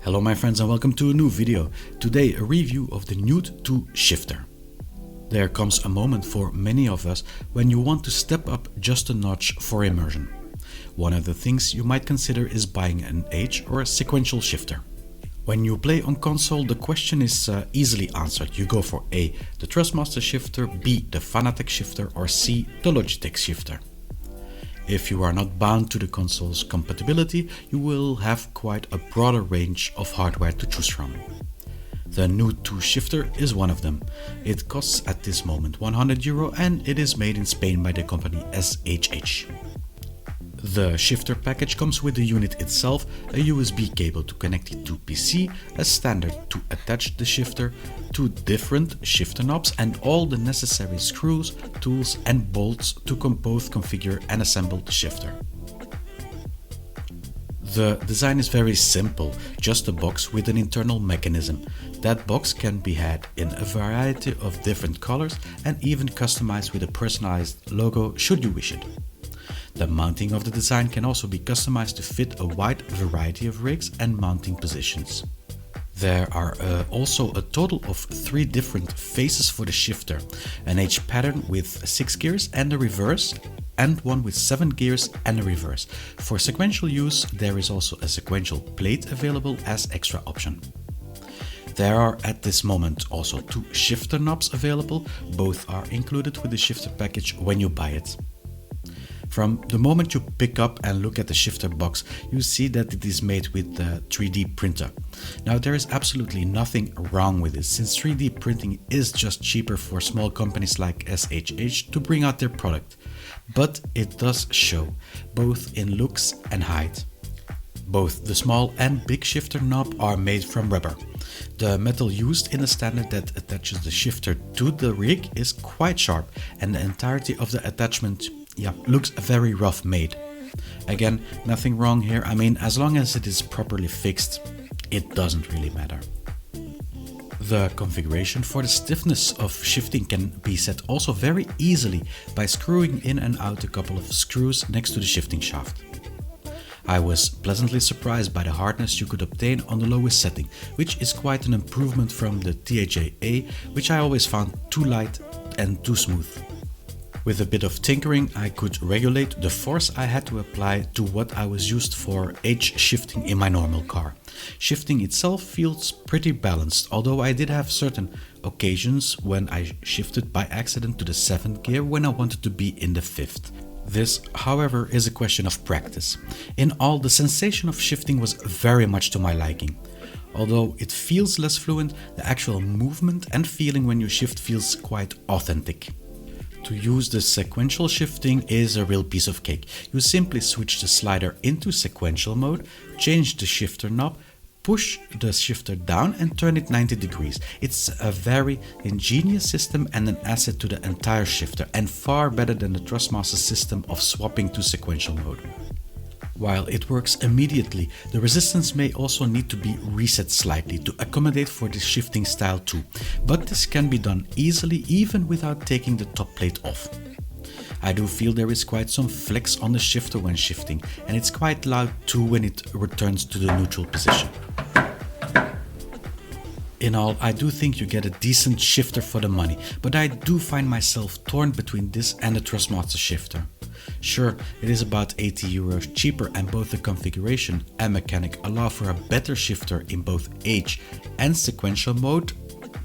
Hello my friends and welcome to a new video. Today a review of the Newt2 Shifter. There comes a moment for many of us when you want to step up just a notch for immersion. One of the things you might consider is buying an H or a sequential shifter. When you play on console, the question is easily answered. You go for A, the Thrustmaster Shifter, B, the Fanatec Shifter, or C, the Logitech Shifter. If you are not bound to the console's compatibility, you will have quite a broader range of hardware to choose from. The Newt2 Shifter is one of them. It costs at this moment €100 and it is made in Spain by the company SHH. The shifter package comes with the unit itself, a USB cable to connect it to PC, a standard to attach the shifter, two different shifter knobs and all the necessary screws, tools and bolts to both configure and assemble the shifter. The design is very simple, just a box with an internal mechanism. That box can be had in a variety of different colors and even customized with a personalized logo should you wish it. The mounting of the design can also be customized to fit a wide variety of rigs and mounting positions. There are also a total of 3 different faces for the shifter, an H pattern with 6 gears and a reverse, and one with 7 gears and a reverse. For sequential use, there is also a sequential plate available as extra option. There are at this moment also 2 shifter knobs available, both are included with the shifter package when you buy it. From the moment you pick up and look at the shifter box, you see that it is made with a 3D printer. Now there is absolutely nothing wrong with it, since 3D printing is just cheaper for small companies like SHH to bring out their product. But it does show, both in looks and height. Both the small and big shifter knob are made from rubber. The metal used in the standard that attaches the shifter to the rig is quite sharp and the entirety of the attachment looks very rough made. Again, nothing wrong here. I mean, as long as it is properly fixed, it doesn't really matter. The configuration for the stiffness of shifting can be set also very easily by screwing in and out a couple of screws next to the shifting shaft. I was pleasantly surprised by the hardness you could obtain on the lowest setting, which is quite an improvement from the T8HA, which I always found too light and too smooth. With a bit of tinkering, I could regulate the force I had to apply to what I was used for H shifting in my normal car. Shifting itself feels pretty balanced, although I did have certain occasions when I shifted by accident to the 7th gear when I wanted to be in the 5th. This, however, is a question of practice. In all, the sensation of shifting was very much to my liking. Although it feels less fluent, the actual movement and feeling when you shift feels quite authentic. To use the sequential shifting is a real piece of cake. You simply switch the slider into sequential mode, change the shifter knob, push the shifter down and turn it 90 degrees. It's a very ingenious system and an asset to the entire shifter, and far better than the Thrustmaster system of swapping to sequential mode. While it works immediately, the resistance may also need to be reset slightly to accommodate for this shifting style too, but this can be done easily even without taking the top plate off. I do feel there is quite some flex on the shifter when shifting, and it's quite loud too when it returns to the neutral position. In all, I do think you get a decent shifter for the money, but I do find myself torn between this and the Thrustmaster shifter. Sure, it is about €80 cheaper and both the configuration and mechanic allow for a better shifter in both H and sequential mode,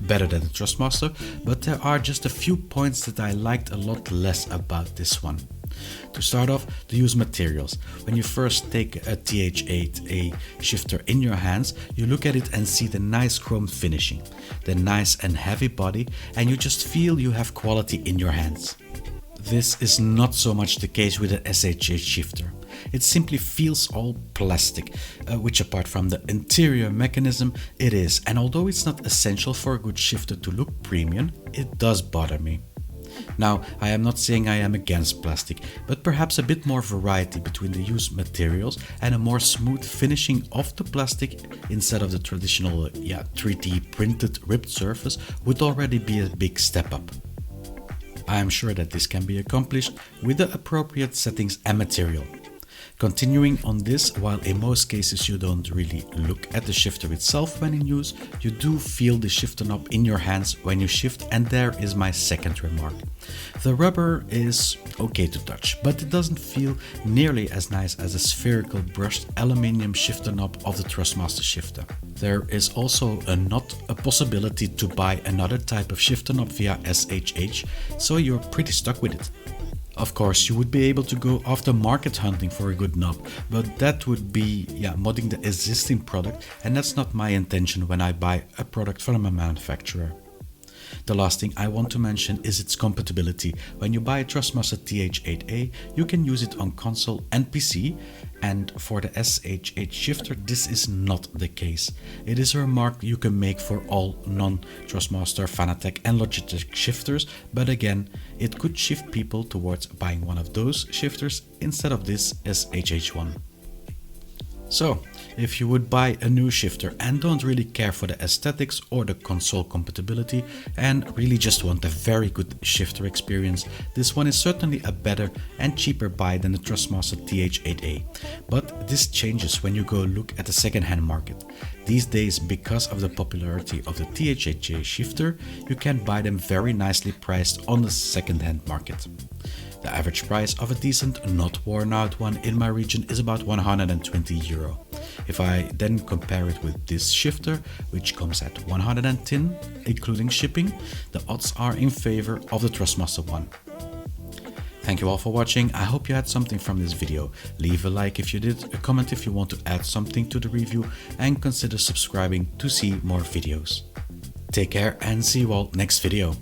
better than the Thrustmaster, but there are just a few points that I liked a lot less about this one. To start off, the use materials. When you first take a T8HA shifter in your hands, you look at it and see the nice chrome finishing, the nice and heavy body, and you just feel you have quality in your hands. This is not so much the case with an SHH shifter. It simply feels all plastic, which apart from the interior mechanism, it is, and although it's not essential for a good shifter to look premium, it does bother me. Now, I am not saying I am against plastic, but perhaps a bit more variety between the used materials and a more smooth finishing of the plastic instead of the traditional 3D printed ripped surface would already be a big step up. I am sure that this can be accomplished with the appropriate settings and material. Continuing on this, while in most cases you don't really look at the shifter itself when in use, you do feel the shifter knob in your hands when you shift, and there is my second remark. The rubber is okay to touch, but it doesn't feel nearly as nice as a spherical brushed aluminium shifter knob of the Thrustmaster shifter. There is also not a possibility to buy another type of shifter knob via SHH, so you're pretty stuck with it. Of course, you would be able to go after market hunting for a good knob, but that would be modding the existing product, and that's not my intention when I buy a product from a manufacturer. The last thing I want to mention is its compatibility. When you buy a Thrustmaster T8HA, you can use it on console and PC, and for the SHH shifter this is not the case. It is a remark you can make for all non-Thrustmaster, Fanatec and Logitech shifters, but again, it could shift people towards buying one of those shifters instead of this SHH one. So, if you would buy a new shifter and don't really care for the aesthetics or the console compatibility and really just want a very good shifter experience, this one is certainly a better and cheaper buy than the Thrustmaster T8HA. But this changes when you go look at the second-hand market. These days, because of the popularity of the T8HA shifter, you can buy them very nicely priced on the second-hand market. The average price of a decent, not worn out one in my region is about €120. If I then compare it with this shifter, which comes at 110, including shipping, the odds are in favor of the Thrustmaster one. Thank you all for watching. I hope you had something from this video. Leave a like if you did, a comment if you want to add something to the review, and consider subscribing to see more videos. Take care and see you all next video.